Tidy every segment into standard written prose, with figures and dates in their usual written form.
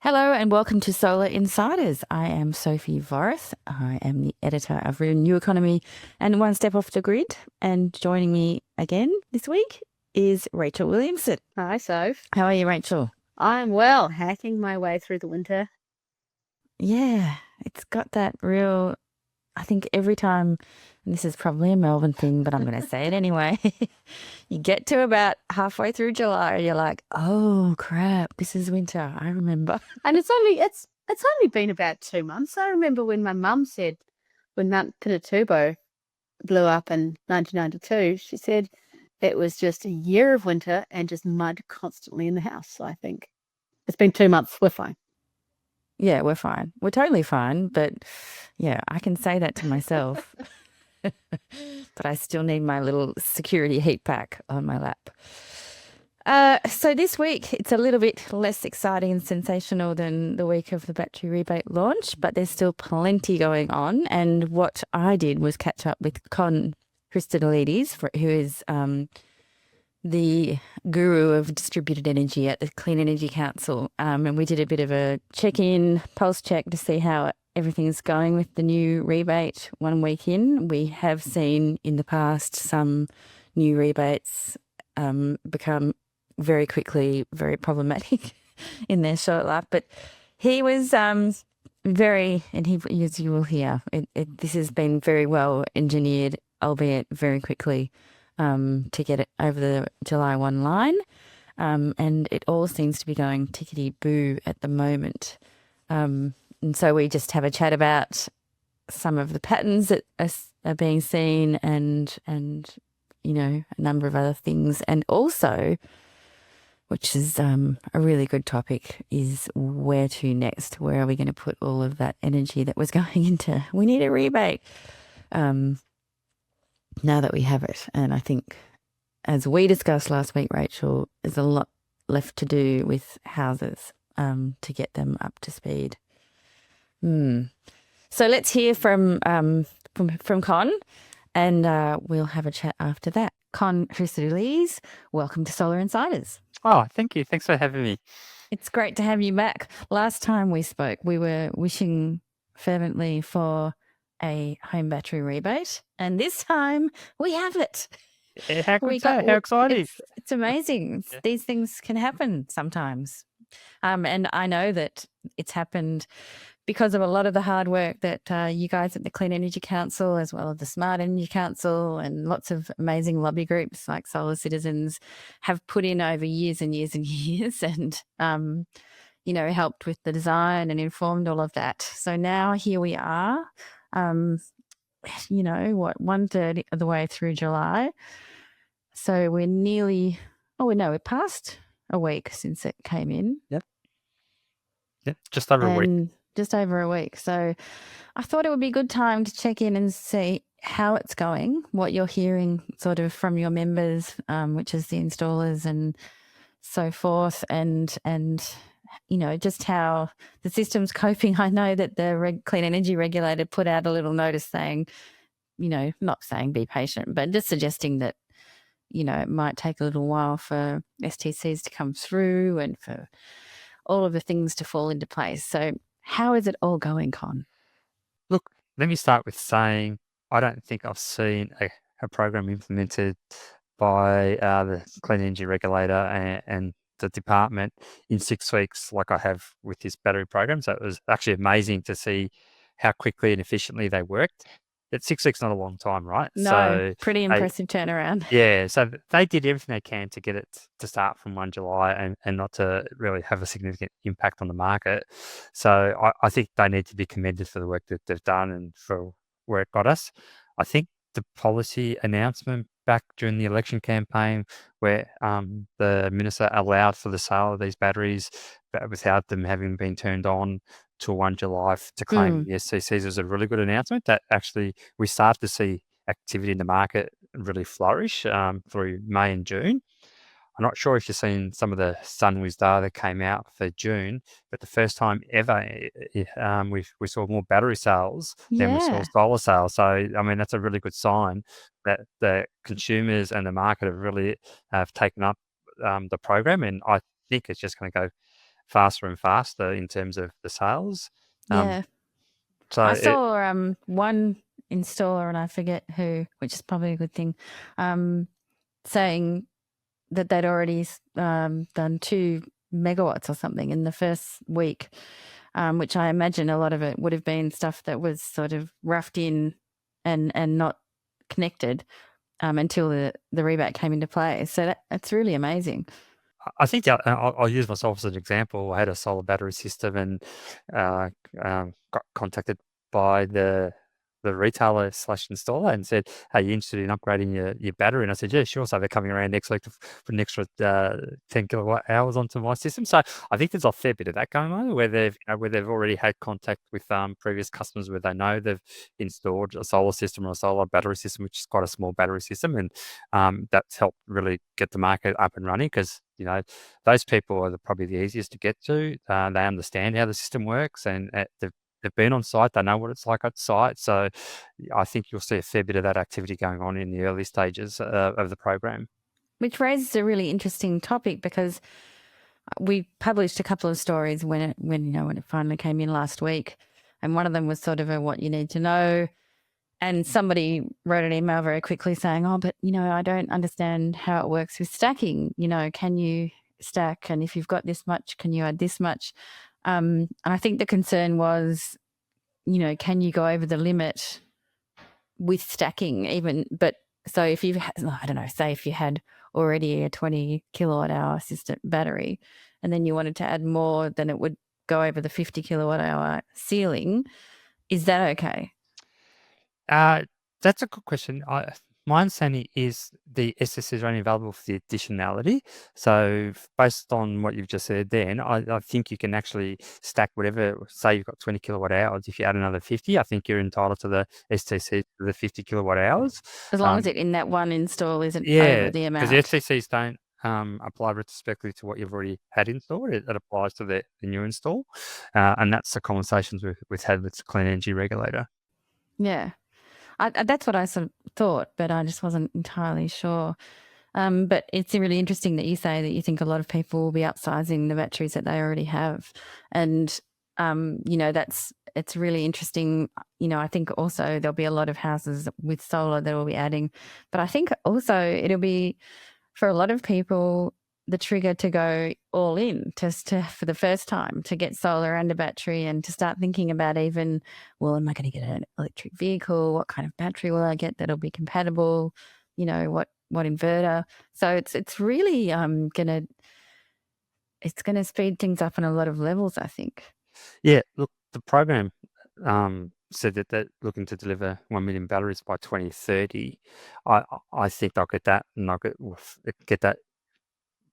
Hello and welcome to Solar Insiders. I am Sophie Vorrath. I am the editor of New Economy and One Step Off the Grid. And joining me again this week is Rachel Williamson. Hi, Soph. How are you, Rachel? I'm well, hacking my way through the winter. Yeah, it's got that real. I think every time, and this is probably a Melbourne thing, but I'm going to say it anyway. You get to about halfway through July, you're like, oh crap, this is winter. I remember. And it's only been about 2 months. I remember when my mum said when Mount Pinatubo blew up in 1992, she said it was just a year of winter and just mud constantly in the house. So I think it's been 2 months. We're fine. Yeah, we're fine. We're totally fine. But yeah, I can say that to myself. But I still need my little security heat pack on my lap. So this week, it's a little bit less exciting and sensational than the week of the battery rebate launch, but there's still plenty going on. And what I did was catch up with Con Hristodoulidis, who is the guru of distributed energy at the Clean Energy Council. And we did a bit of a check-in, pulse check to see how everything's going with the new rebate 1 week in. We have seen in the past some new rebates become very quickly very problematic in their short life. But he was very, and he, as you will hear, this has been very well engineered, albeit very quickly, to get it over the July 1 line. And it all seems to be going tickety-boo at the moment. And so we just have a chat about some of the patterns that are being seen and a number of other things. And also, which is a really good topic, is where to next? Where are we going to put all of that energy that was going into, we need a rebate, now that we have it. And I think, as we discussed last week, Rachel, there's a lot left to do with houses to get them up to speed. So let's hear from Con, and we'll have a chat after that. Con Hristodoulidis, welcome to Solar Insiders. Oh, thank you. Thanks for having me. It's great to have you back. Last time we spoke, we were wishing fervently for a home battery rebate, and this time we have it. How exciting. It's amazing. Yeah. These things can happen sometimes. And I know that it's happened because of a lot of the hard work that you guys at the Clean Energy Council, as well as the Smart Energy Council, and lots of amazing lobby groups like Solar Citizens have put in over years and years and years, and helped with the design and informed all of that. So now here we are. 1/3 of the way through July. So we're past a week since it came in. Yep, just over a week. Just over a week. So I thought it would be a good time to check in and see how it's going, what you're hearing sort of from your members, which is the installers and so forth, and just how the system's coping. I know that the Clean Energy Regulator put out a little notice saying, not saying be patient, but just suggesting that, it might take a little while for STCs to come through and for all of the things to fall into place. So how is it all going, Con? Look, let me start with saying I don't think I've seen a program implemented by the Clean Energy Regulator and the department in 6 weeks like I have with this battery program. So it was actually amazing to see how quickly and efficiently they worked. But 6 weeks is not a long time, right? No, so pretty impressive turnaround. Yeah, so they did everything they can to get it to start from 1 July and not to really have a significant impact on the market. So I think they need to be commended for the work that they've done and for where it got us. I think the policy announcement back during the election campaign where the minister allowed for the sale of these batteries but without them having been turned on till 1 July to claim the SCCs was a really good announcement that actually we start to see activity in the market really flourish through May and June. I'm not sure if you've seen some of the SunWiz data that came out for June, but the first time ever we saw more battery sales than we saw solar sales. So, I mean, that's a really good sign that the consumers and the market have really taken up the program, and I think it's just going to go faster and faster in terms of the sales. Yeah. So I saw one installer, and I forget who, which is probably a good thing, saying that they'd already done 2 megawatts or something in the first week, which I imagine a lot of it would have been stuff that was sort of roughed in and not connected until the rebate came into play. So that's really amazing. I think I'll use myself as an example. I had a solar battery system and got contacted by the retailer / installer and said, "Hey, you interested in upgrading your battery?" And I said, "Yeah, sure." So they're coming around next week to put an extra 10 kilowatt hours onto my system. So I think there's a fair bit of that going on where they've already had contact with previous customers where they know they've installed a solar system or a solar battery system, which is quite a small battery system, and that's helped really get the market up and running because those people are probably the easiest to get to. They understand how the system works and they've been on site. They know what it's like at site. So I think you'll see a fair bit of that activity going on in the early stages of the program. Which raises a really interesting topic because we published a couple of stories when it finally came in last week, and one of them was sort of a what you need to know. And somebody wrote an email very quickly saying, "Oh, but I don't understand how it works with stacking. Can you stack? And if you've got this much, can you add this much?" And I think the concern was, can you go over the limit with stacking even? But so if you've, I don't know, say if you had already a 20 kilowatt hour system battery and then you wanted to add more, then it would go over the 50 kilowatt hour ceiling. Is that okay? That's a good question. My understanding is the SSCs are only available for the additionality. So based on what you've just said then, I think you can actually stack whatever, say you've got 20 kilowatt hours. If you add another 50, I think you're entitled to the STC for the 50 kilowatt hours. As long as it in that one install isn't over the amount. Because the STCs don't apply retrospectively to what you've already had installed. It applies to the new install. And that's the conversations we've had with the Clean Energy Regulator. Yeah. That's what I sort of thought, but I just wasn't entirely sure. But it's really interesting that you say that you think a lot of people will be upsizing the batteries that they already have. And, it's really interesting. I think also there'll be a lot of houses with solar that will be adding. But I think also it'll be, for a lot of people, the trigger to go all in for the first time to get solar and a battery and to start thinking about even, well, am I going to get an electric vehicle? What kind of battery will I get that'll be compatible? What inverter? So it's really gonna speed things up on a lot of levels, I think. Yeah, look, the program said that they're looking to deliver 1 million batteries by 2030. I think they'll get that, and they'll get that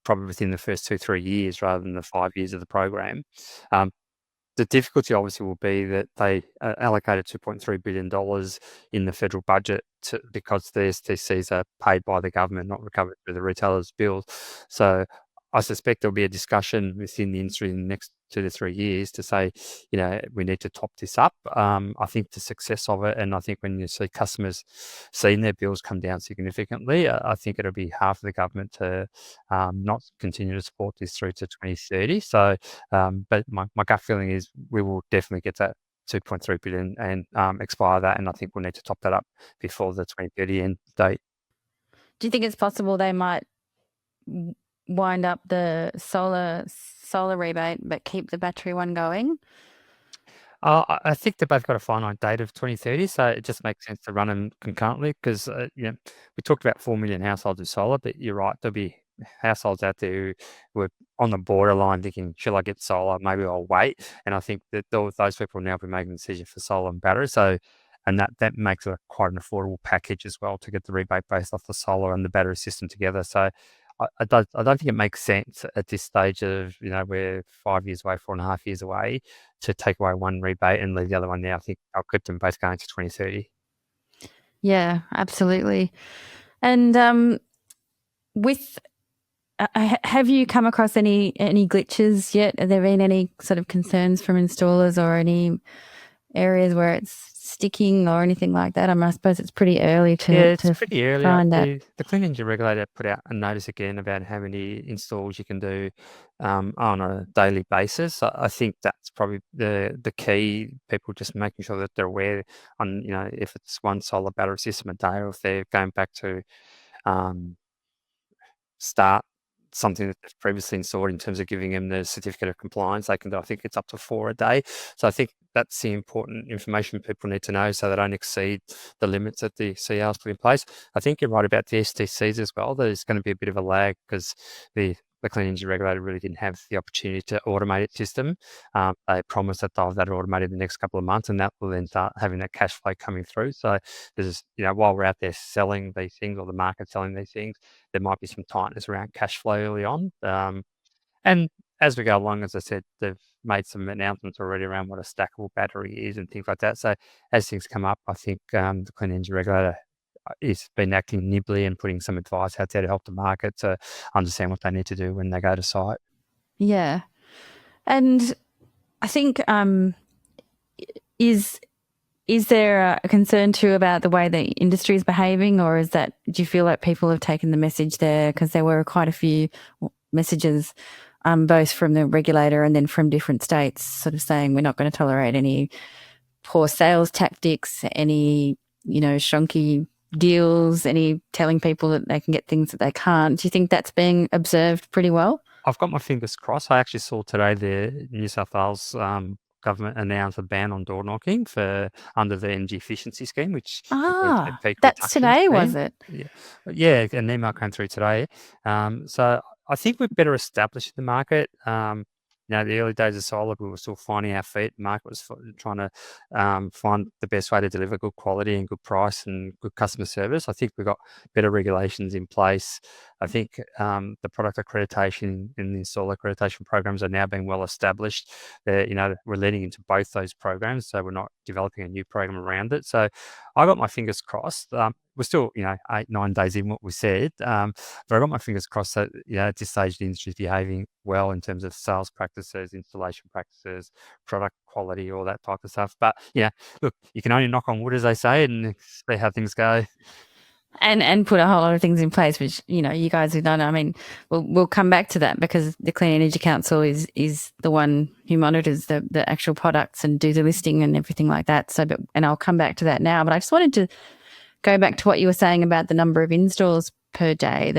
probably within the first 2-3 years rather than the 5 years of the program. The difficulty obviously will be that they allocated $2.3 billion in the federal budget because the STCs are paid by the government, not recovered through the retailers' bills. So I suspect there'll be a discussion within the industry in the next 2 to 3 years to say, we need to top this up. I think the success of it, and I think when you see customers seeing their bills come down significantly, I think it'll be hard for the government to not continue to support this through to 2030. So, but my gut feeling is we will definitely get that 2.3 billion and expire that, and I think we'll need to top that up before the 2030 end date. Do you think it's possible they might wind up the solar rebate but keep the battery one going? I think they've both got a finite date of 2030, so it just makes sense to run them concurrently because we talked about 4 million households with solar, but you're right, there'll be households out there who were on the borderline thinking, "Shall I get solar? Maybe I'll wait." And I think that those people will now be making a decision for solar and battery. So, and that makes it quite an affordable package as well to get the rebate based off the solar and the battery system together. So I don't think it makes sense at this stage of, we're 5 years away, 4.5 years away, to take away one rebate and leave the other one there. I think I'll keep them both going to 2030. Yeah, absolutely. And have you come across any glitches yet? Have there been any sort of concerns from installers or any areas where it's sticking or anything like that? I mean, I suppose it's pretty early to it's pretty early. find that. The Clean Energy Regulator put out a notice again about how many installs you can do on a daily basis. I think that's probably the key. People just making sure that they're aware on, if it's one solar battery system a day, or if they're going back to start something that they've previously installed in terms of giving them the certificate of compliance. They can do, I think it's up to 4 a day. So I think that's the important information people need to know, so they don't exceed the limits that the CR's put in place. I think you're right about the STCs as well. There's going to be a bit of a lag because the Clean Energy Regulator really didn't have the opportunity to automate its system. They promised that they'll have that automated in the next couple of months, and that will then start having that cash flow coming through. So there's, while we're out there selling these things, or the market selling these things, there might be some tightness around cash flow early on. And as we go along, as I said, they've made some announcements already around what a stackable battery is and things like that. So as things come up, I think the Clean Energy Regulator has been acting nimbly and putting some advice out there to help the market to understand what they need to do when they go to site. Yeah. And I think is there a concern too about the way the industry is behaving, or do you feel like people have taken the message there? Because there were quite a few messages, both from the regulator and then from different states, sort of saying we're not going to tolerate any poor sales tactics, any, shonky deals, any telling people that they can get things that they can't. Do you think that's being observed pretty well? I've got my fingers crossed. I actually saw today the New South Wales government announced a ban on door knocking under the energy efficiency scheme, which that's today, was it? Yeah, an email came through today. So I think we're better established in the market. The early days of solar, we were still finding our feet. The market was trying to find the best way to deliver good quality and good price and good customer service. I think we've got better regulations in place. I think the product accreditation and the installer accreditation programs are now being well established. We're leading into both those programs, so we're not developing a new program around it. So I got my fingers crossed. We're still, 8-9 days in what we said, but I got my fingers crossed that, at this stage, the industry is behaving well in terms of sales practices, installation practices, product quality, all that type of stuff. But look, you can only knock on wood, as they say, and see how things go. And put a whole lot of things in place, which, you guys have done. I mean, we'll come back to that, because the Clean Energy Council is the one who monitors the actual products and do the listing and everything like that. And I'll come back to that now. But I just wanted to go back to what you were saying about the number of installs per day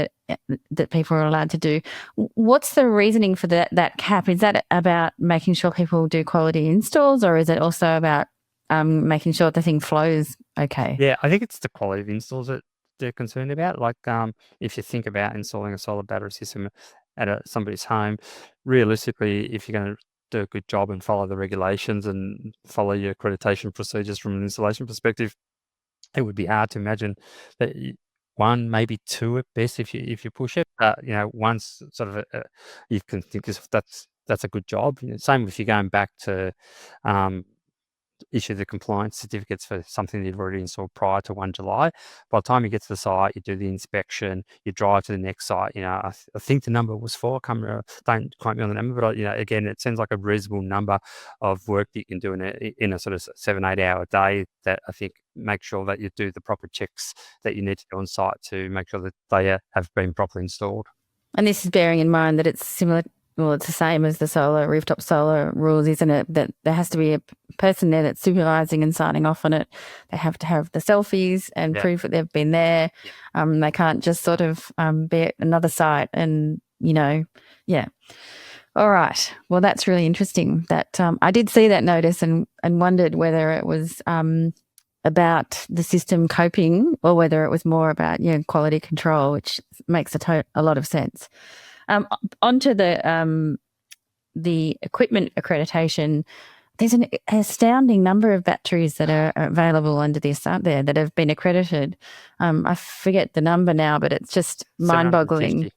that people are allowed to do. What's the reasoning for that cap? Is that about making sure people do quality installs, or is it also about making sure the thing flows okay? Yeah, I think it's the quality of installs that they're concerned about. Like if you think about installing a solar battery system at somebody's home, realistically, if you're going to do a good job and follow the regulations and follow your accreditation procedures from an installation perspective, it would be hard to imagine that one, maybe two at best if you push it. Once sort of you can think that's a good job. Same if you're going back to issue the compliance certificates for something that you've already installed prior to 1 July. By the time you get to the site, you do the inspection, you drive to the next site. I think the number was 4. I can't remember, don't quote me on the number, but again, it seems like a reasonable number of work that you can do in a sort of 7-8 hour day, that I think make sure that you do the proper checks that you need to do on site to make sure that they have been properly installed. And this is bearing in mind that it's similar. Well, it's the same as the rooftop solar rules, isn't it? That there has to be a person there that's supervising and signing off on it. They have to have the selfies and proof that they've been there. They can't just sort of be at another site and, All right. Well, that's really interesting. That I did see that notice and wondered whether it was about the system coping or whether it was more about quality control, which makes a lot of sense. Onto the equipment accreditation, there's an astounding number of batteries that are available under this, aren't there, that have been accredited. I forget the number now, but it's just mind-boggling.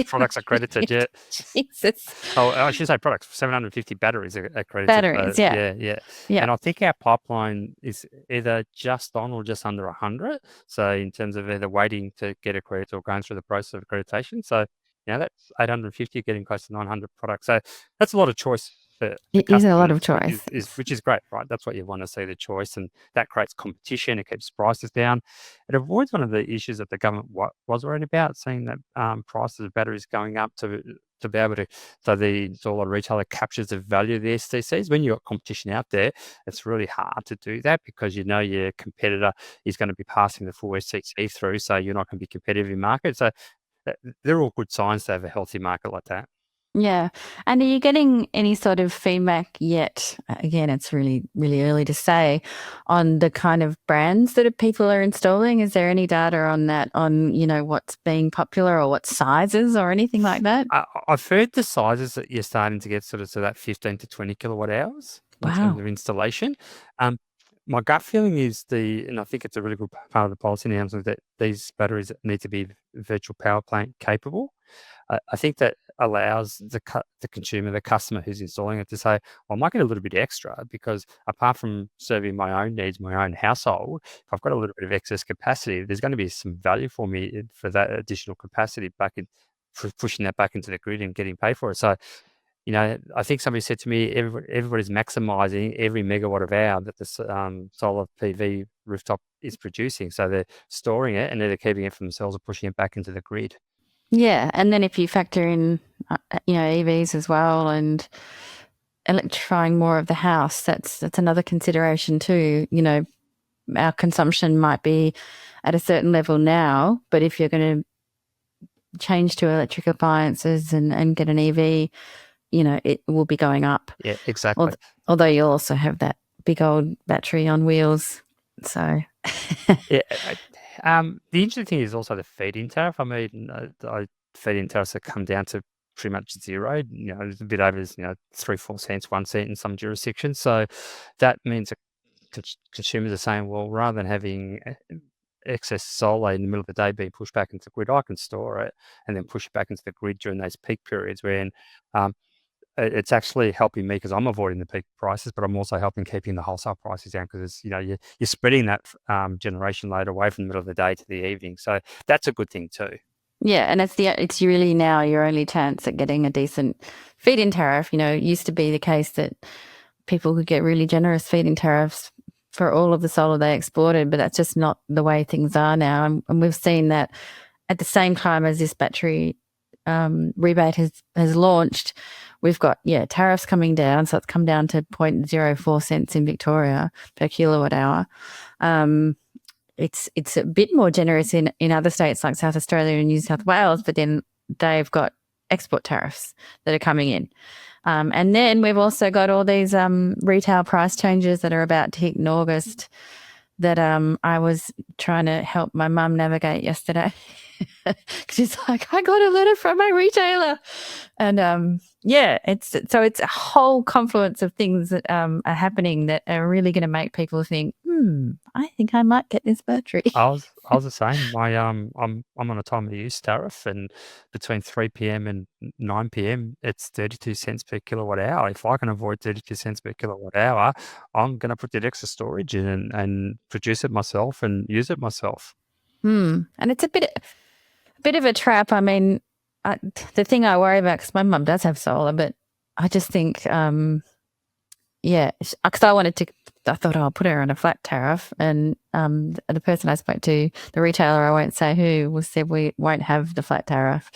Products accredited, yeah. Jesus. Oh, I should say products. 750 batteries are accredited. Batteries, yeah. And I think our pipeline is either just on or just under 100. So in terms of either waiting to get accredited or going through the process of accreditation. So that's 850, getting close to 900 products. So that's a lot of choice the It is a lot customer, of choice. which is great, right? That's what you want to see, the choice, and that creates competition. It keeps prices down. It avoids one of the issues that the government was worried about, seeing that prices of batteries going up to be able to, so the installer retailer captures the value of the STCs. When you've got competition out there, it's really hard to do that because you know your competitor is going to be passing the full STC through, so you're not going to be competitive in market. So they're all good signs to have a healthy market like that. Yeah. And are you getting any sort of feedback yet? Again, it's really, really early to say on the kind of brands that people are installing. Is there any data on that, on, what's being popular or what sizes or anything like that? I've heard the sizes that you're starting to get sort of to that 15 to 20 kilowatt hours in terms of installation. My gut feeling is and I think it's a really good part of the policy announcement, that these batteries need to be virtual power plant capable. I think that allows the consumer, the customer who's installing it, to say, well, I might get a little bit extra because apart from serving my own needs, my own household, if I've got a little bit of excess capacity, there's going to be some value for me for that additional capacity for pushing that back into the grid and getting paid for it. So, I think somebody said to me, everybody's maximising every megawatt of hour that the solar PV rooftop is producing. So they're storing it and they're keeping it for themselves or pushing it back into the grid. Yeah, and then if you factor in, EVs as well and electrifying more of the house, that's another consideration too. Our consumption might be at a certain level now, but if you're going to change to electric appliances and get an EV, it will be going up. Yeah, exactly. Although you'll also have that big old battery on wheels. So yeah. The interesting thing is also the feed-in tariff. I mean, feed-in tariffs have come down to pretty much zero. It's a bit over, 3-4 cents, 1 cent in some jurisdictions. So that means that consumers are saying, well, rather than having excess solar in the middle of the day being pushed back into the grid, I can store it and then push it back into the grid during those peak periods when it's actually helping me because I'm avoiding the peak prices, but I'm also helping keeping the wholesale prices down because you're spreading that generation load away from the middle of the day to the evening. So that's a good thing too. Yeah, and it's really now your only chance at getting a decent feed-in tariff. It used to be the case that people could get really generous feed-in tariffs for all of the solar they exported, but that's just not the way things are now. And we've seen that at the same time as this battery rebate has launched, we've got tariffs coming down, so it's come down to 0.04 cents in Victoria per kilowatt hour. It's a bit more generous in other states like South Australia and New South Wales, but then they've got export tariffs that are coming in. And then we've also got all these retail price changes that are about to hit in August that I was trying to help my mum navigate yesterday. She's like, I got a letter from my retailer. And it's a whole confluence of things that are happening that are really going to make people think, I think I might get this battery. I was the same. I'm on a time of use tariff, and between 3 p.m. and 9 p.m. it's 32 cents per kilowatt hour. If I can avoid 32 cents per kilowatt hour, I'm going to put that extra storage in and produce it myself and use it myself. And it's a bit of a trap. I mean, the thing I worry about, because my mum does have solar, but I just think, because I thought I'll put her on a flat tariff, and the person I spoke to, the retailer, I won't say who, said we won't have the flat tariff.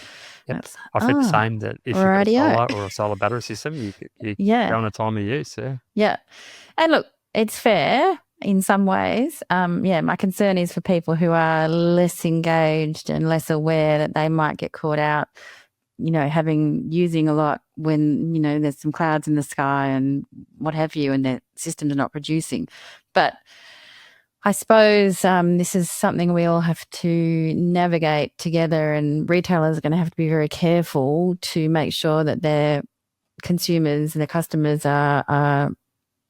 Yep. I've heard the same, that if you've got a solar or a solar battery system, you go on a time of use. Yeah. And look, it's fair in some ways. My concern is for people who are less engaged and less aware that they might get caught out, using a lot when, there's some clouds in the sky and what have you, and their systems are not producing. But I suppose this is something we all have to navigate together, and retailers are going to have to be very careful to make sure that their consumers and their customers are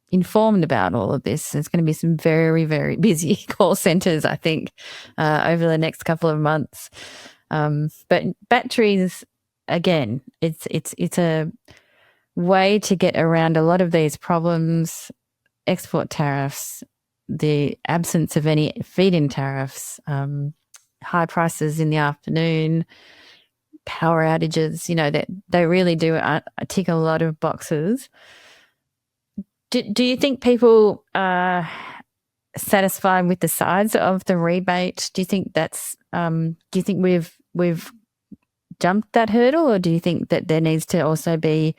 informed about all of this. There's going to be some very, very busy call centres, I think, over the next couple of months. But batteries, again, it's a way to get around a lot of these problems: export tariffs, the absence of any feed-in tariffs, high prices in the afternoon, power outages. They really do tick a lot of boxes Do you think people are satisfied with the size of the rebate? Do you think we've jumped that hurdle, or do you think that there needs to also be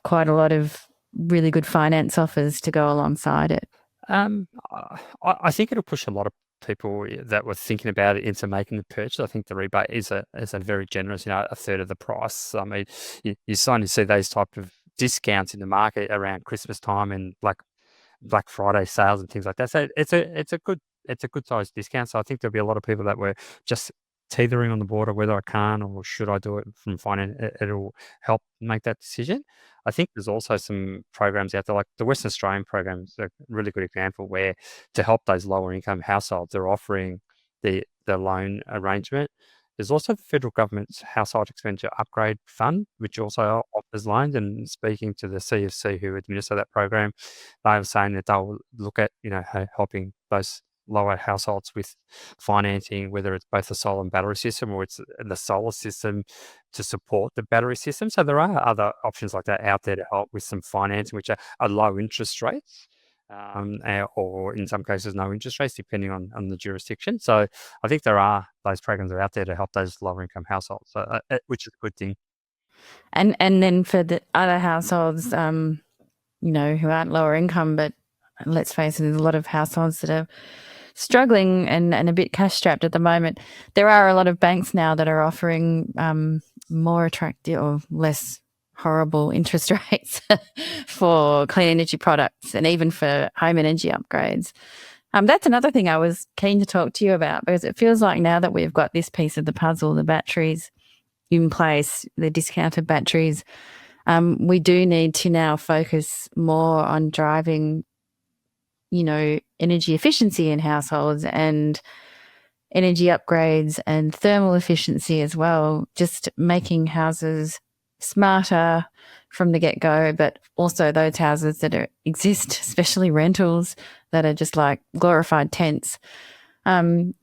quite a lot of really good finance offers to go alongside it? I think it'll push a lot of people that were thinking about it into making the purchase. I think the rebate is a very generous, a third of the price. I mean, you're starting to see those type of discounts in the market around Christmas time and Black Friday sales and things like that. So it's a good sized discount. So I think there'll be a lot of people that were just teetering on the border whether I can or should I do it from finance. It'll help make that decision. I think there's also some programs out there, like the Western Australian program is a really good example, where to help those lower income households, they're offering the loan arrangement. There's also the federal government's Household Expenditure Upgrade Fund, which also offers loans. And speaking to the CFC who administer that program, they were saying that they'll look at helping those lower households with financing, whether it's both the solar and battery system or it's the solar system to support the battery system. So there are other options like that out there to help with some financing, which are low interest rates, or in some cases no interest rates, depending on the jurisdiction. So I think those programs are out there to help those lower income households, which is a good thing. And then for the other households, who aren't lower income, but let's face it, there's a lot of households that are struggling and a bit cash strapped at the moment. There are a lot of banks now that are offering more attractive or less horrible interest rates for clean energy products and even for home energy upgrades. That's another thing I was keen to talk to you about, because it feels like now that we've got this piece of the puzzle, the batteries in place, the discounted batteries, we do need to now focus more on driving energy efficiency in households and energy upgrades and thermal efficiency as well, just making houses smarter from the get-go, but also those houses that exist, especially rentals, that are just like glorified tents. What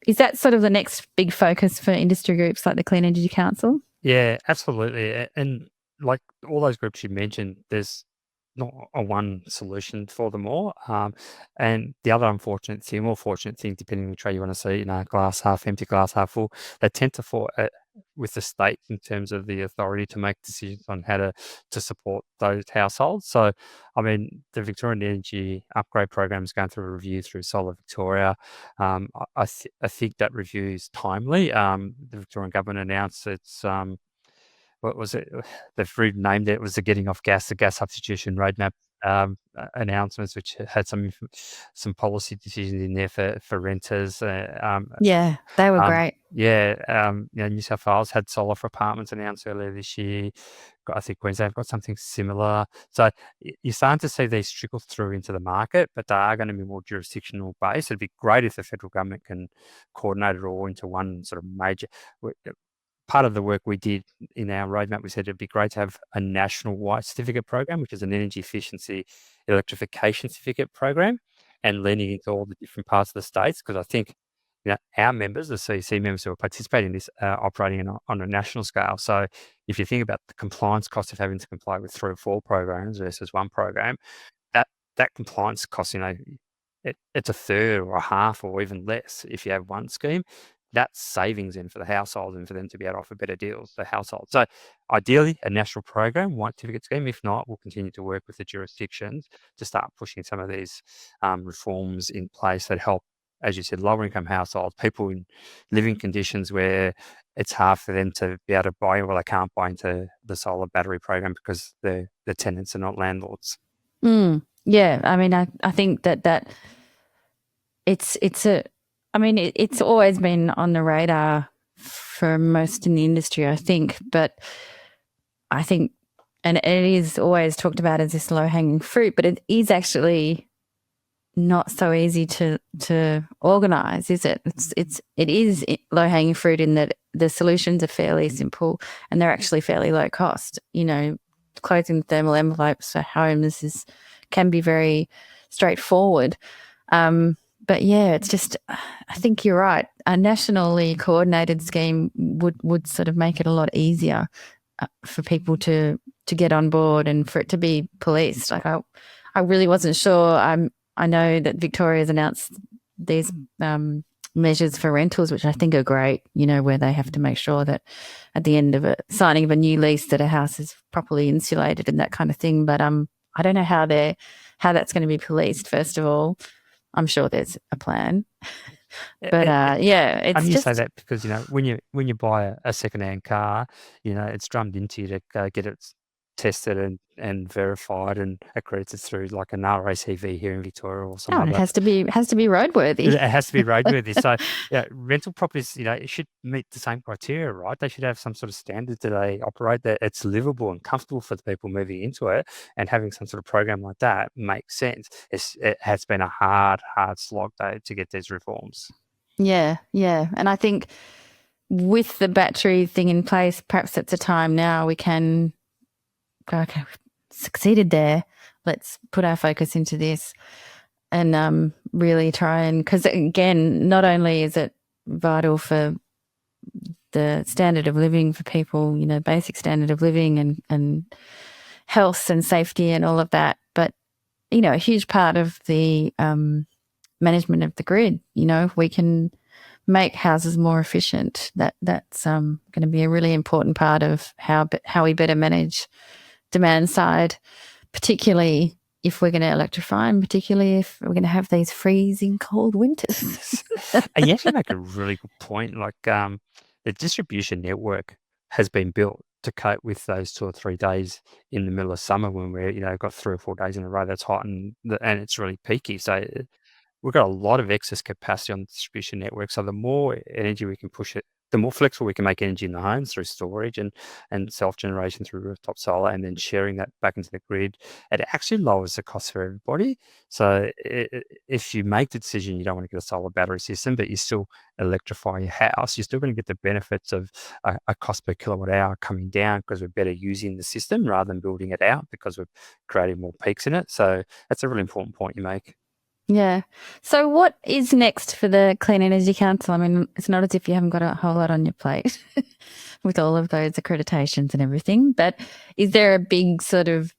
is that sort of the next big focus for industry groups like the Clean Energy Council? Yeah, absolutely. And like all those groups you mentioned, there's not a one solution for them all. And the other unfortunate thing, more fortunate thing, depending on which way you want to see, glass half empty, glass half full, they tend to fall with the state in terms of the authority to make decisions on how to support those households. So, I mean, the Victorian Energy Upgrade Program is going through a review through Solar Victoria. I think that review is timely. The Victorian government announced its what was it? They've renamed it. It was the Getting Off Gas, the Gas Substitution Roadmap announcements, which had some policy decisions in there for renters. Yeah, they were great. Yeah, New South Wales had solar for apartments announced earlier this year. I think Queensland got something similar. So you're starting to see these trickle through into the market, but they are going to be more jurisdictional based. It'd be great if the federal government can coordinate it all into one sort of major. Part of the work we did in our roadmap, we said it'd be great to have a national white certificate program, which is an energy efficiency electrification certificate program, and leaning into all the different parts of the states, because I think our members, the CEC members who are participating in this, are operating on a national scale. So if you think about the compliance cost of having to comply with 3 or 4 programs versus one program, that compliance cost, it's a third or a half or even less if you have one scheme. That's savings in for the household and for them to be able to offer better deals for households. So ideally, a national program, white certificate scheme. If not, we'll continue to work with the jurisdictions to start pushing some of these reforms in place that help, as you said, lower income households, people in living conditions where it's hard for them to be able to buy, well, they can't buy into the solar battery program because the tenants are not landlords. Yeah, I mean, I think that it's always been on the radar for most in the industry, I think, but I think, and it is always talked about as this low-hanging fruit, but it is actually not so easy to organise, is it? It is low-hanging fruit in that the solutions are fairly simple and they're actually fairly low cost. Closing thermal envelopes for homes can be very straightforward. But yeah, it's just, I think you're right. A nationally coordinated scheme would sort of make it a lot easier for people to to get on board and for it to be policed. Like I really wasn't sure. I know that Victoria's announced these measures for rentals, which I think are great, where they have to make sure that at the end of signing of a new lease that a house is properly insulated and that kind of thing. But I don't know how that's going to be policed, first of all. I'm sure there's a plan. But it's you just say that because when you buy a second-hand car, it's drummed into you to go get it tested and verified and accredited through like an RACV here in Victoria or some other. It has to be roadworthy. It has to be roadworthy. So rental properties, it should meet the same criteria, right? They should have some sort of standard that they operate, that it's livable and comfortable for the people moving into it, and having some sort of program like that makes sense. It has been a hard slog though to get these reforms. Yeah. And I think with the battery thing in place, perhaps it's a time now we can go, okay, we've succeeded there. Let's put our focus into this and really try and, because again, not only is it vital for the standard of living for people, basic standard of living and health and safety and all of that, but, a huge part of the management of the grid, we can make houses more efficient. That's going to be a really important part of how we better manage demand side, particularly if we're going to electrify and particularly if we're going to have these freezing cold winters. And you actually make a really good point. Like the distribution network has been built to cope with those 2 or 3 days in the middle of summer when we're, got 3 or 4 days in a row that's hot and it's really peaky. So we've got a lot of excess capacity on the distribution network. So the more energy we can push it, the more flexible we can make energy in the homes through storage and self-generation through rooftop solar, and then sharing that back into the grid. It actually lowers the cost for everybody. So if you make the decision you don't want to get a solar battery system, but you still electrify your house, you're still going to get the benefits of a cost per kilowatt hour coming down because we're better using the system rather than building it out because we've created more peaks in it. So that's a really important point you make. Yeah. So what is next for the Clean Energy Council? I mean, it's not as if you haven't got a whole lot on your plate with all of those accreditations and everything, but is there a big sort of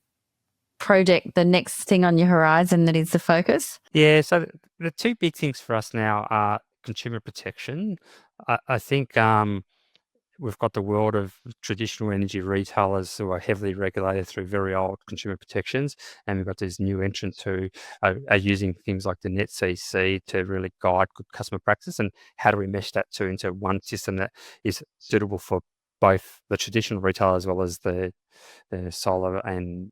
project, the next thing on your horizon that is the focus? Yeah, so the 2 big things for us now are consumer protection. I think we've got the world of traditional energy retailers who are heavily regulated through very old consumer protections, and we've got these new entrants who are using things like the net CC to really guide good customer practice. And how do we mesh that into one system that is suitable for both the traditional retailer as well as the solar and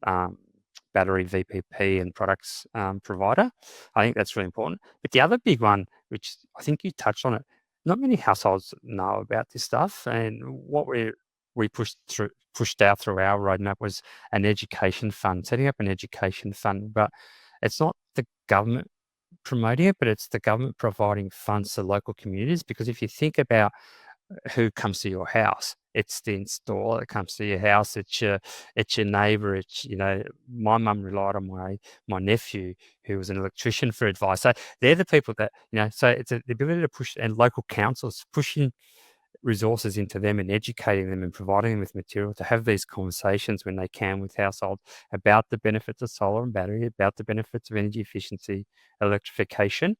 battery VPP and products provider? I think that's really important. But the other big one, which I think you touched on it, not many households know about this stuff, and what we pushed out through our roadmap was an education fund, setting up an education fund. But it's not the government promoting it, but it's the government providing funds to local communities. Because if you think about who comes to your house, it's the installer that comes to your house. It's your neighbour. It's my mum relied on my nephew who was an electrician for advice. So they're the people that So it's the ability to push, and local councils pushing resources into them and educating them and providing them with material to have these conversations when they can with households about the benefits of solar and battery, about the benefits of energy efficiency, electrification,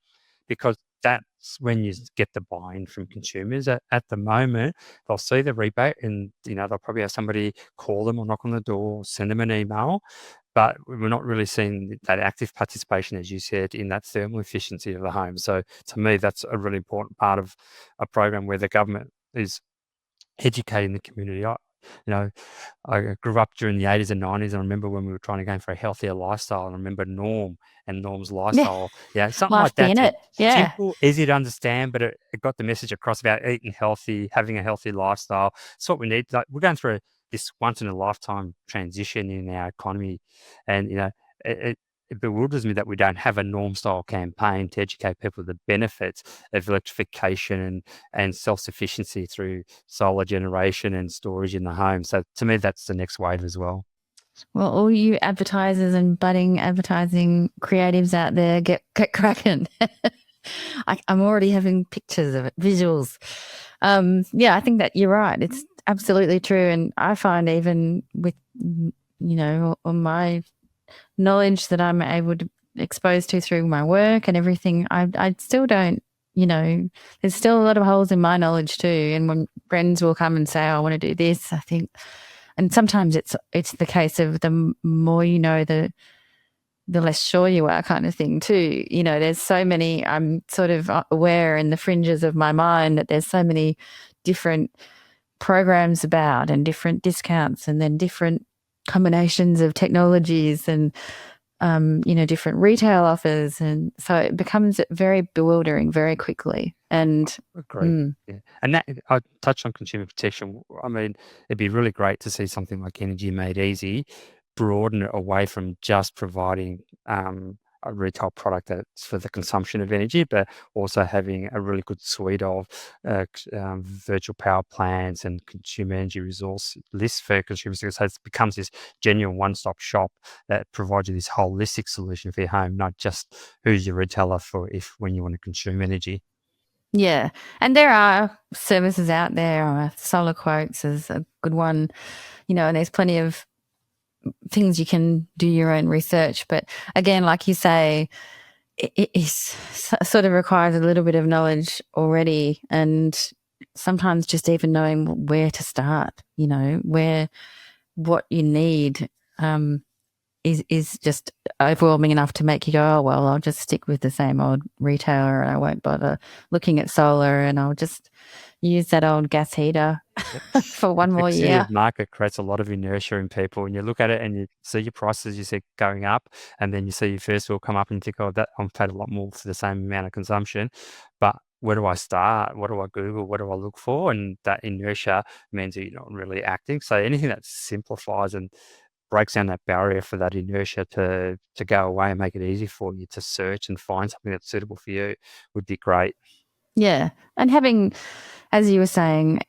because that's when you get the buy-in from consumers. At the moment, they'll see the rebate and they'll probably have somebody call them or knock on the door or send them an email, but we're not really seeing that active participation, as you said, in that thermal efficiency of the home. So to me, that's a really important part of a program where the government is educating the community. I grew up during the 80s and 90s, and I remember when we were trying to go for a healthier lifestyle, and I remember Norm's lifestyle. Yeah, something Life like that. being it. Yeah. Simple, easy to understand, but it got the message across about eating healthy, having a healthy lifestyle. It's what we need. Like, we're going through this once in a lifetime transition in our economy, and it bewilders me that we don't have a Norm style campaign to educate people the benefits of electrification and self-sufficiency through solar generation and storage in the home. So to me, that's the next wave as well. Well, all you advertisers and budding advertising creatives out there, get cracking. I'm already having pictures of it, visuals. I think that you're right. It's absolutely true. And I find even with or my knowledge that I'm able to expose to through my work and everything, I still don't, there's still a lot of holes in my knowledge too. And when friends will come and say, I want to do this, I think, and sometimes it's the case of the more you know, the less sure you are kind of thing too. There's so many, I'm sort of aware in the fringes of my mind that there's so many different programs about and different discounts and then different combinations of technologies and, different retail offers. And so it becomes very bewildering very quickly. And Agree. Yeah. And that I touched on consumer protection. I mean, it'd be really great to see something like Energy Made Easy broaden it away from just providing a retail product that's for the consumption of energy, but also having a really good suite of virtual power plants and consumer energy resource lists for consumers. So it becomes this genuine one-stop shop that provides you this holistic solution for your home, not just who's your retailer for when you want to consume energy. Yeah. And there are services out there. Solar Quotes is a good one, and there's plenty of things you can do your own research. But again, like you say, it sort of requires a little bit of knowledge already, and sometimes just even knowing where to start, what you need is just overwhelming enough to make you go, oh, well, I'll just stick with the same old retailer and I won't bother looking at solar, and I'll just use that old gas heater for one more year. The market creates a lot of inertia in people, and you look at it and you see your prices, you see going up, and then you see your first bill come up and you think, oh, that I'm paid a lot more for the same amount of consumption. But where do I start? What do I Google? What do I look for? And that inertia means that you're not really acting. So anything that simplifies and breaks down that barrier for that inertia to go away and make it easy for you to search and find something that's suitable for you would be great. Yeah. And having, as you were saying,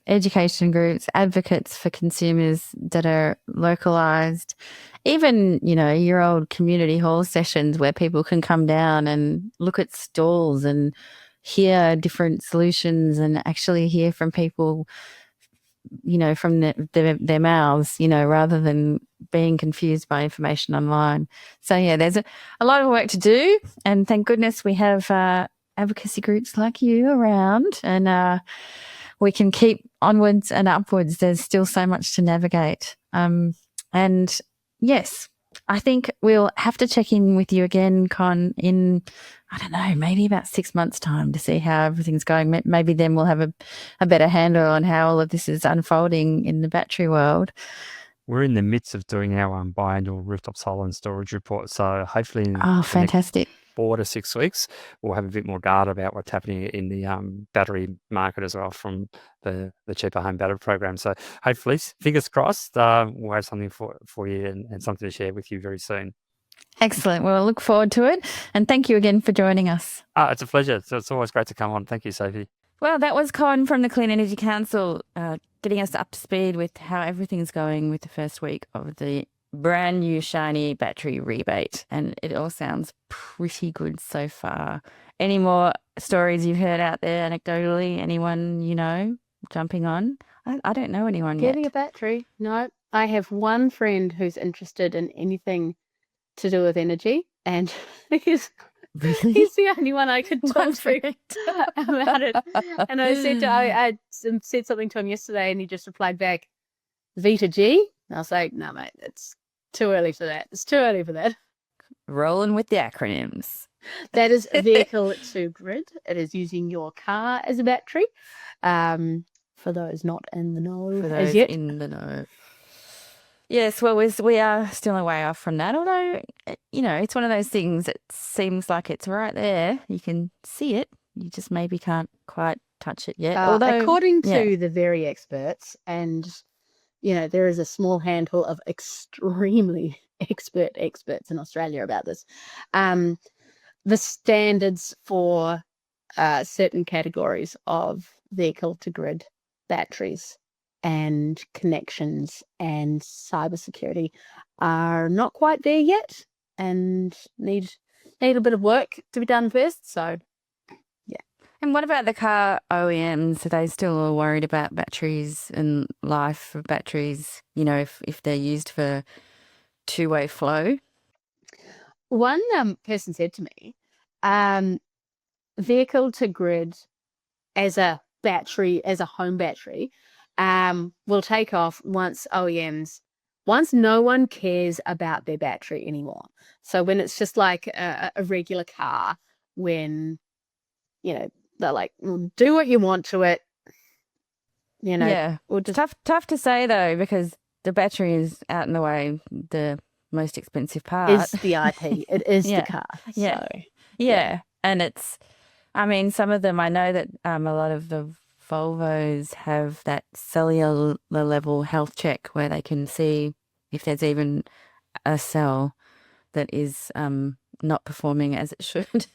education groups, advocates for consumers that are localised, even, your old community hall sessions where people can come down and look at stalls and hear different solutions and actually hear from people, from their mouths, rather than being confused by information online. So, yeah, there's a lot of work to do. And thank goodness we have advocacy groups like you around, and we can keep onwards and upwards. There's still so much to navigate. And yes, I think we'll have to check in with you again, Con, in, I don't know, maybe about 6 months' time to see how everything's going. Maybe then we'll have a better handle on how all of this is unfolding in the battery world. We're in the midst of doing our biannual rooftop solar and storage report. So hopefully in fantastic. 4 to 6 weeks, we'll have a bit more data about what's happening in the battery market as well from the cheaper home battery program. So hopefully, fingers crossed, we'll have something for you and something to share with you very soon. Excellent. Well, I look forward to it. And thank you again for joining us. It's a pleasure. It's always great to come on. Thank you, Sophie. Well, that was Con from the Clean Energy Council, getting us up to speed with how everything's going with the first week of the brand new shiny battery rebate. And it all sounds pretty good so far. Any more stories you've heard out there anecdotally? Anyone, jumping on? I don't know anyone Getting yet. a battery? No. I have one friend who's interested in anything to do with energy, and he's the only one I could talk to about it. And I said something to him yesterday, and he just replied back, Vita G. And I was like, no, mate, it's too early for that. It's too early for that. Rolling with the acronyms. That is vehicle to grid. It is using your car as a battery. For those not in the know as yet. In the know. Yes, well, we are still a way off from that, although, it's one of those things that seems like it's right there. You can see it. You just maybe can't quite touch it yet. Although, according to the very experts, and, there is a small handful of extremely experts in Australia about this, the standards for certain categories of vehicle to grid batteries and connections and cybersecurity are not quite there yet, and need a bit of work to be done first. So, yeah. And what about the car OEMs? Are they still all worried about batteries and life of batteries, if they're used for two-way flow? One person said to me, vehicle to grid as a battery, as a home battery, will take off once no one cares about their battery anymore. So when it's just like a regular car, when, they're like, well, do what you want to it, Yeah. or It's just tough to say though, because the battery is out in the way, the most expensive part. is the IP. It is the Yeah. car. Yeah. So Yeah. And some of them, I know that a lot of the Volvos have that cellular level health check where they can see if there's even a cell that is not performing as it should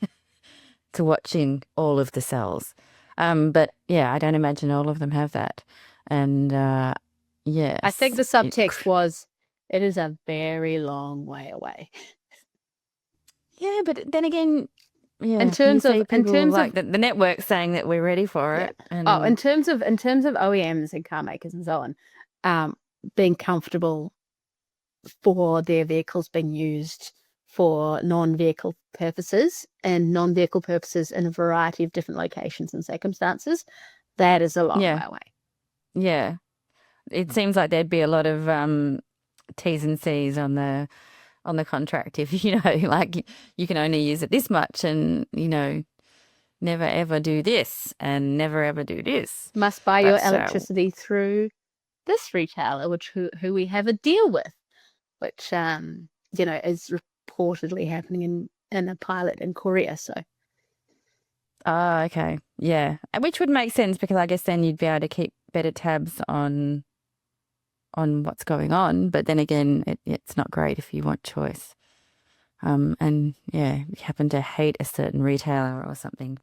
to watching all of the cells. But yeah, I don't imagine all of them have that. And yes. I think the subtext was, it is a very long way away. Yeah, but then again, yeah, In terms you see of people like the network saying that we're ready for it. And in terms of OEMs and car makers and so on, being comfortable for their vehicles being used for non-vehicle purposes and non-vehicle purposes in a variety of different locations and circumstances, that is a long way away. Yeah. It seems like there'd be a lot of T's and C's on the contract if, like you can only use it this much and, never ever do this and never ever do this. Must buy your electricity through this retailer, who we have a deal with, which, is reportedly happening in a pilot in Korea. So. Oh, okay. Yeah. Which would make sense because I guess then you'd be able to keep better tabs on what's going on. But then again, it's not great if you want choice. And yeah, you happen to hate a certain retailer or something.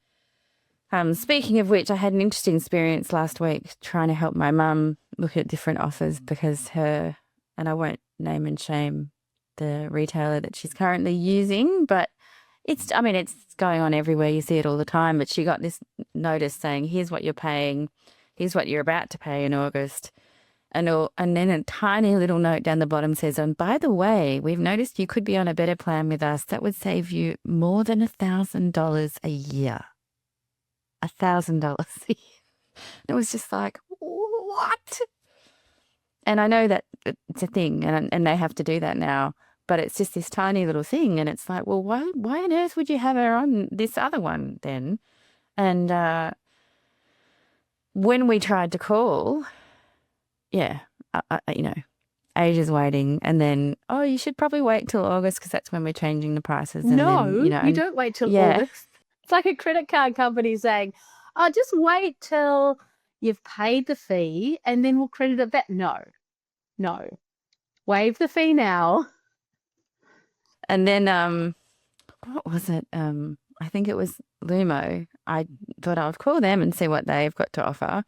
Speaking of which, I had an interesting experience last week trying to help my mum look at different offers because and I won't name and shame the retailer that she's currently using, but it's going on everywhere. You see it all the time. But she got this notice saying, here's what you're paying. Here's what you're about to pay in August. And then a tiny little note down the bottom says, and by the way, we've noticed you could be on a better plan with us. That would save you more than $1,000 a year. $1,000 a year. It was just like, what? And I know that it's a thing and they have to do that now, but it's just this tiny little thing. And it's like, well, why on earth would you have her on this other one then? And when we tried to call, ages waiting. And then, you should probably wait till August because that's when we're changing the prices. And No, then, you don't wait till August. It's like a credit card company saying, oh, just wait till you've paid the fee and then we'll credit it back. No. Waive the fee now. And then, what was it? I think it was Lumo. I thought I would call them and see what they've got to offer.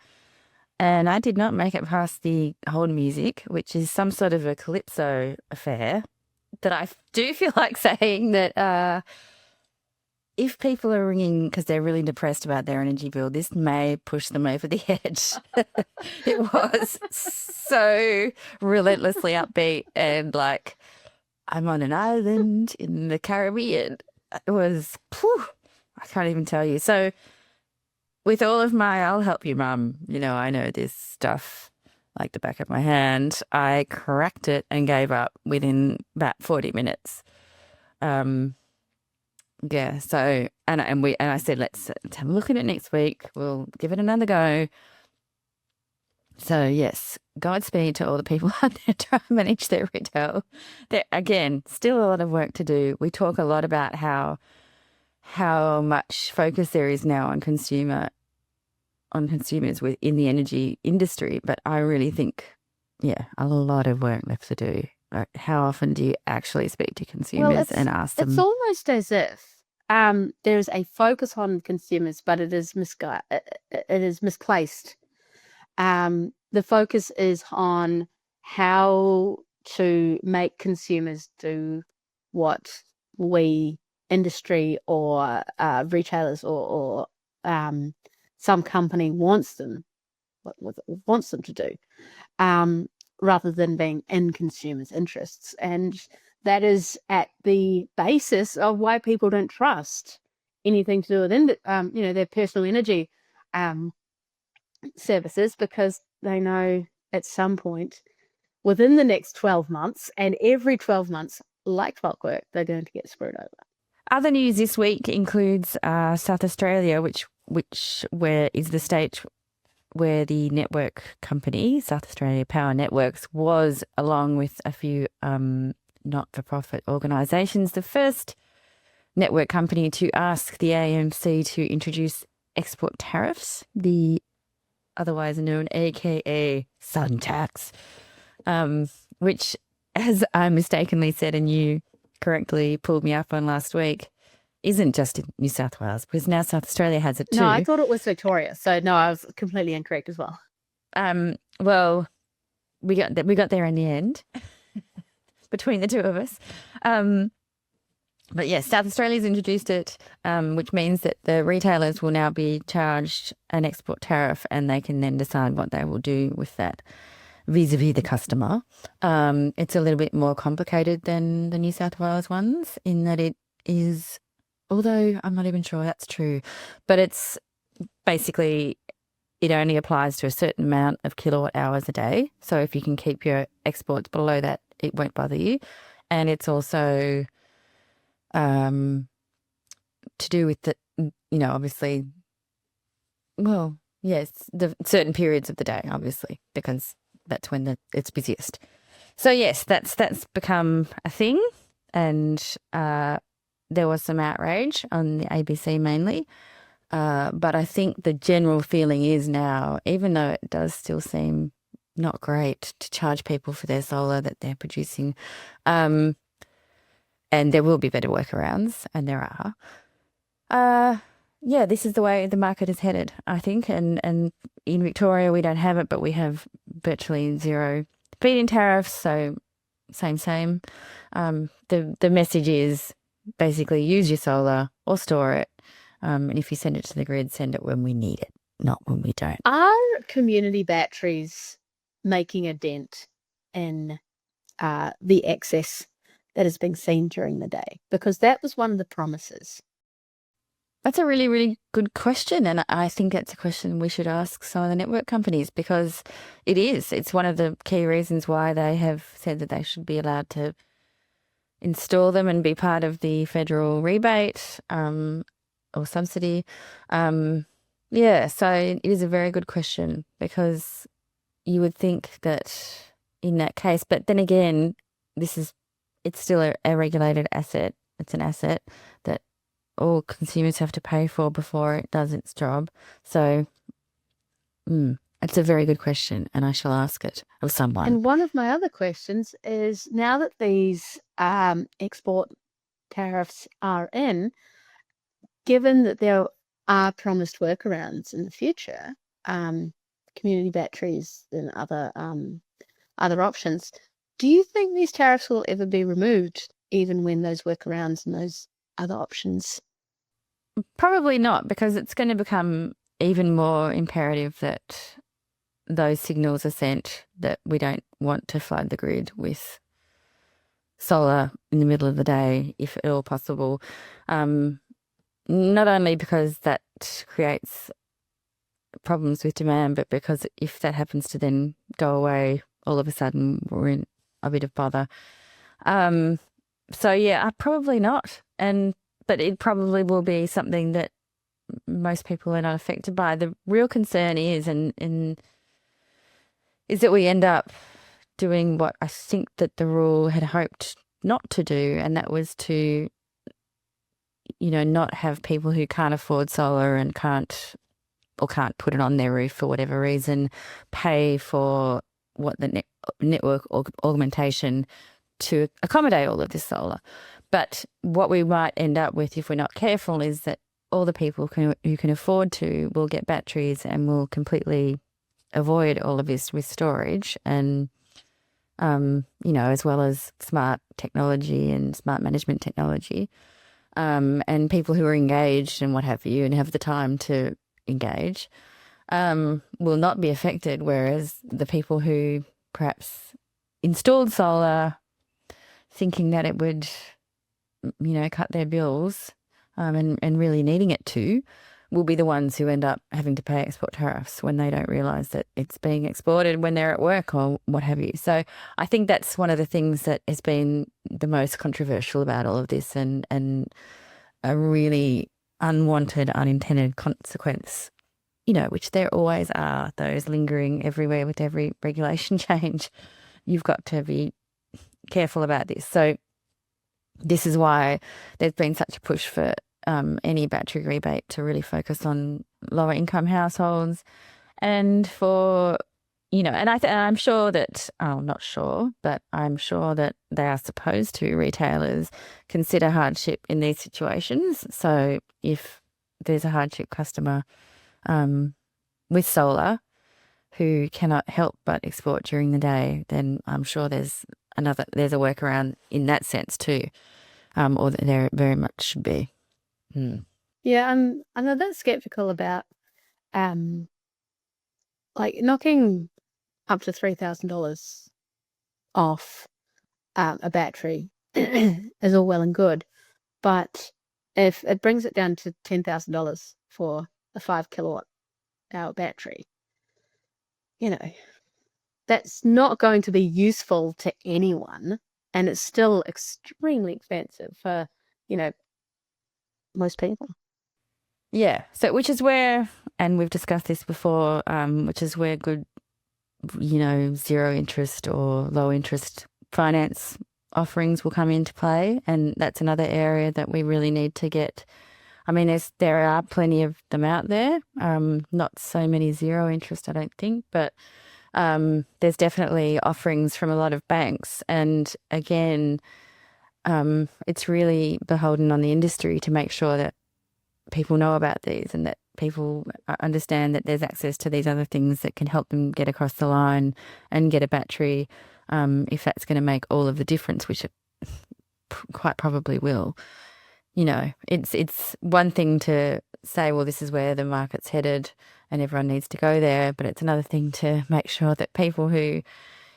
And I did not make it past the hold music, which is some sort of a calypso affair that I do feel like saying that if people are ringing because they're really depressed about their energy bill, this may push them over the edge. It was so relentlessly upbeat and like I'm on an island in the Caribbean. It was, I can't even tell you. So with all of my, I'll help you, Mum, I know this stuff like the back of my hand. I cracked it and gave up within about 40 minutes. Yeah. So, and I said, let's have a look at it next week. We'll give it another go. So yes, Godspeed to all the people out there trying to manage their retail. There, again, still a lot of work to do. We talk a lot about how much focus there is now on consumers within the energy industry, but I really think, a lot of work left to do. How often do you actually speak to consumers and ask them? It's almost as if there's a focus on consumers, but it is misplaced. The focus is on how to make consumers do what we industry or retailers or some company wants them to do, rather than being in consumers' interests. And that is at the basis of why people don't trust anything to do with their personal energy services, because they know at some point within the next 12 months and every 12 months, like clockwork, they're going to get screwed over. Other news this week includes South Australia, where is the state where the network company, South Australia Power Networks, was, along with a few not-for-profit organisations, the first network company to ask the AMC to introduce export tariffs, the otherwise known AKA sun tax, which, as I mistakenly said and you correctly pulled me up on last week, isn't just in New South Wales, because now South Australia has it too. No, I thought it was Victoria. So no, I was completely incorrect as well. Well, we got there in the end between the two of us. But yes, South Australia's introduced it, which means that the retailers will now be charged an export tariff, and they can then decide what they will do with that vis-a-vis the customer. It's a little bit more complicated than the New South Wales ones in that it is, although I'm not even sure that's true, but it's basically, it only applies to a certain amount of kilowatt hours a day. So if you can keep your exports below that, it won't bother you. And it's also to do with the, obviously, well, yes, the certain periods of the day, obviously, because that's when it's busiest. So yes, that's become a thing, and there was some outrage on the ABC mainly, but I think the general feeling is now, even though it does still seem not great to charge people for their solar that they're producing, and there will be better workarounds, and there are. Yeah, this is the way the market is headed, I think. And in Victoria, we don't have it, but we have virtually zero feed-in tariffs, so same. The message is basically use your solar or store it. And if you send it to the grid, send it when we need it, not when we don't. Are community batteries making a dent in the excess that is being seen during the day? Because that was one of the promises. That's a really, really good question. And I think it's a question we should ask some of the network companies, because it's one of the key reasons why they have said that they should be allowed to install them and be part of the federal rebate or subsidy. Yeah, so it is a very good question, because you would think that in that case, but then again, it's still a regulated asset. It's an asset that all consumers have to pay for before it does its job. So it's a very good question, and I shall ask it of someone. And one of my other questions is, now that these export tariffs are in, given that there are promised workarounds in the future, community batteries and other options, do you think these tariffs will ever be removed, even when those workarounds and those other options? Probably not, because it's going to become even more imperative that those signals are sent that we don't want to flood the grid with solar in the middle of the day, if at all possible. Not only because that creates problems with demand, but because if that happens to then go away, all of a sudden we're in a bit of bother. So yeah, probably not. But it probably will be something that most people are not affected by. The real concern is that we end up doing what I think that the rule had hoped not to do, and that was to, not have people who can't afford solar and can't put it on their roof for whatever reason pay for what the network augmentation to accommodate all of this solar. But what we might end up with, if we're not careful, is that all the people who can afford to will get batteries and will completely avoid all of this with storage and, as well as smart technology and smart management technology. and people who are engaged and what have you and have the time to engage will not be affected, whereas the people who perhaps installed solar thinking that it would, cut their bills and really needing it to, will be the ones who end up having to pay export tariffs when they don't realise that it's being exported when they're at work or what have you. So I think that's one of the things that has been the most controversial about all of this, and a really unwanted, unintended consequence, which there always are, those lingering everywhere with every regulation change. You've got to be careful about this. So this is why there's been such a push for any battery rebate to really focus on lower income households, and for, and I'm sure that, not sure, but I'm sure that they are supposed to, retailers, consider hardship in these situations. So if there's a hardship customer with solar who cannot help but export during the day, then I'm sure there's a workaround in that sense too, or that there very much should be. Yeah, I'm a bit skeptical about knocking up to $3,000 off a battery is all well and good, but if it brings it down to $10,000 for a 5 kilowatt hour battery, that's not going to be useful to anyone, and it's still extremely expensive for most people. Yeah. So which is where, and we've discussed this before, which is where good, zero interest or low interest finance offerings will come into play. And that's another area that we really need to get. I mean, there are plenty of them out there. Not so many zero interest, I don't think, but there's definitely offerings from a lot of banks. And again, it's really beholden on the industry to make sure that people know about these and that people understand that there's access to these other things that can help them get across the line and get a battery, if that's going to make all of the difference, which it quite probably will. It's one thing to say, well, this is where the market's headed and everyone needs to go there, but it's another thing to make sure that people who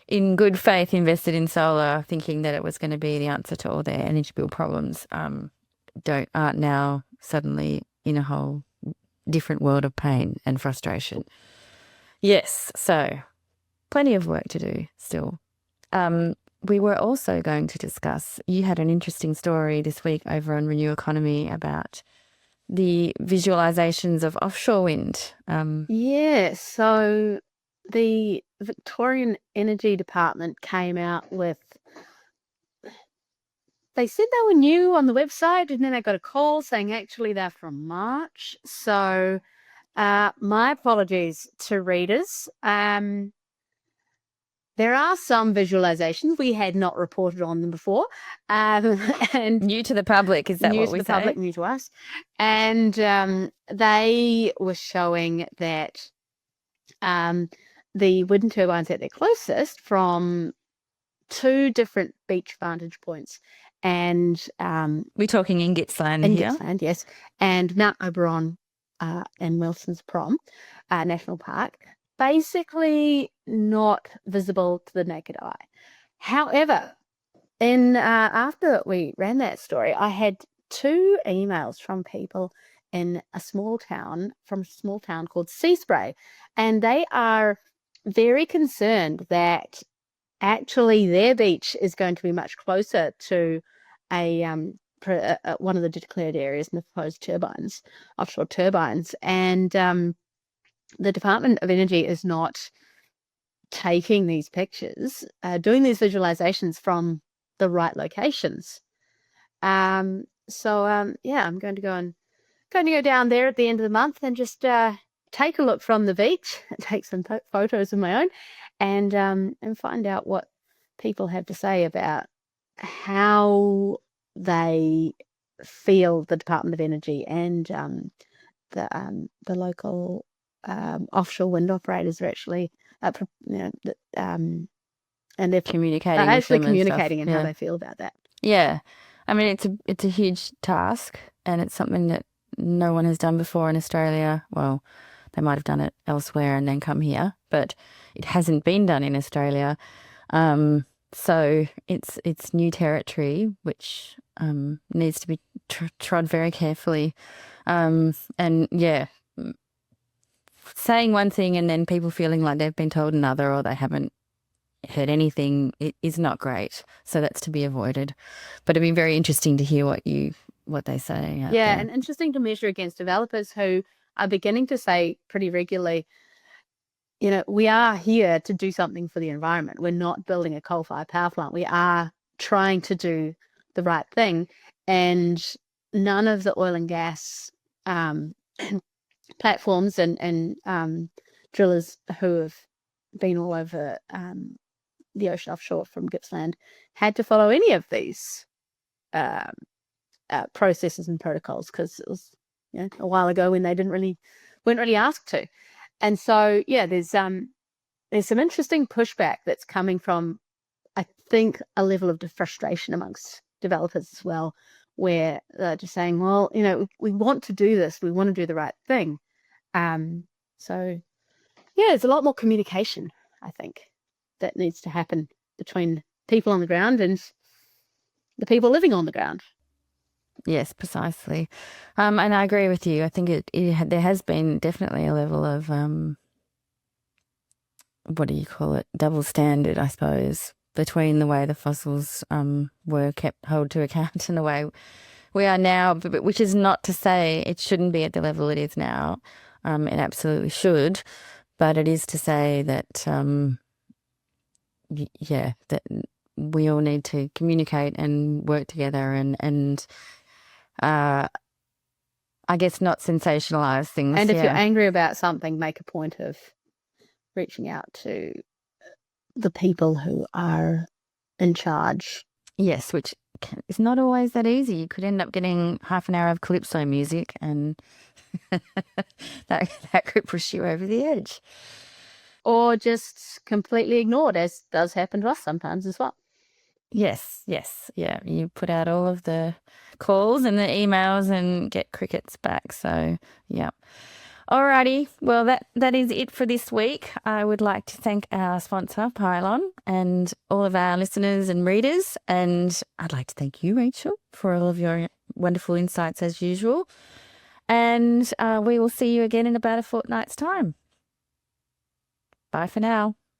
in good faith invested in solar thinking that it was going to be the answer to all their energy bill problems aren't now suddenly in a whole different world of pain and frustration. Yes, so plenty of work to do still. We were also going to discuss, you had an interesting story this week over on Renew Economy about the visualizations of offshore wind. Yeah, so the Victorian Energy Department came out with, they said they were new on the website, and then I got a call saying actually they're from March. So my apologies to readers. There are some visualizations. We had not reported on them before. And new to the public, is that new what to we the say? public, new to us. And they were showing that the wind turbines at their closest from 2 different beach vantage points. And we're talking in Gippsland here. Gippsland, yes. And Mount Oberon and Wilson's Prom National Park, basically not visible to the naked eye. However, after we ran that story, I had 2 emails from people in a small town called Seaspray, and they are very concerned that actually their beach is going to be much closer to one of the declared areas in the proposed offshore turbines, and the Department of Energy is not taking these pictures, doing these visualizations from the right locations. So I'm going to go down there at the end of the month and just take a look from the beach, take some photos of my own, and find out what people have to say about how they feel the Department of Energy and the local offshore wind operators are actually, and they're communicating, actually with them communicating and how stuff. they feel about that. Yeah. I mean, it's a huge task, and it's something that no one has done before in Australia. Well, they might have done it elsewhere and then come here, but it hasn't been done in Australia. So it's new territory, which needs to be trod very carefully. And yeah, saying one thing and then people feeling like they've been told another, or they haven't heard anything, it is not great. So that's to be avoided. But it'd be very interesting to hear what they say out Yeah, there. and interesting to measure against developers who are beginning to say pretty regularly, we are here to do something for the environment. We're not building a coal-fired power plant. We are trying to do the right thing. And none of the oil and gas platforms and drillers who have been all over the ocean offshore from Gippsland had to follow any of these processes and protocols, because it was a while ago when they weren't really asked to. And so there's some interesting pushback that's coming from, I think, a level of frustration amongst developers as well, where they're just saying, well, we want to do this, we want to do the right thing. So there's a lot more communication, I think, that needs to happen between people on the ground and the people living on the ground. Yes, precisely. And I agree with you. I think there has been definitely a level of what do you call it? Double standard, I suppose, between the way the fossils were held to account and the way we are now, which is not to say it shouldn't be at the level it is now. It absolutely should, but it is to say that that we all need to communicate and work together and I guess not sensationalize things. And if you're angry about something, make a point of reaching out to the people who are in charge. Yes, which is not always that easy. You could end up getting half an hour of calypso music, and that could push you over the edge. Or just completely ignored, as does happen to us sometimes as well. Yes. Yeah, you put out all of the calls and the emails and get crickets back. So, yeah. Alrighty, well, that is it for this week. I would like to thank our sponsor, Pylon, and all of our listeners and readers. And I'd like to thank you, Rachel, for all of your wonderful insights as usual. And we will see you again in about a fortnight's time. Bye for now.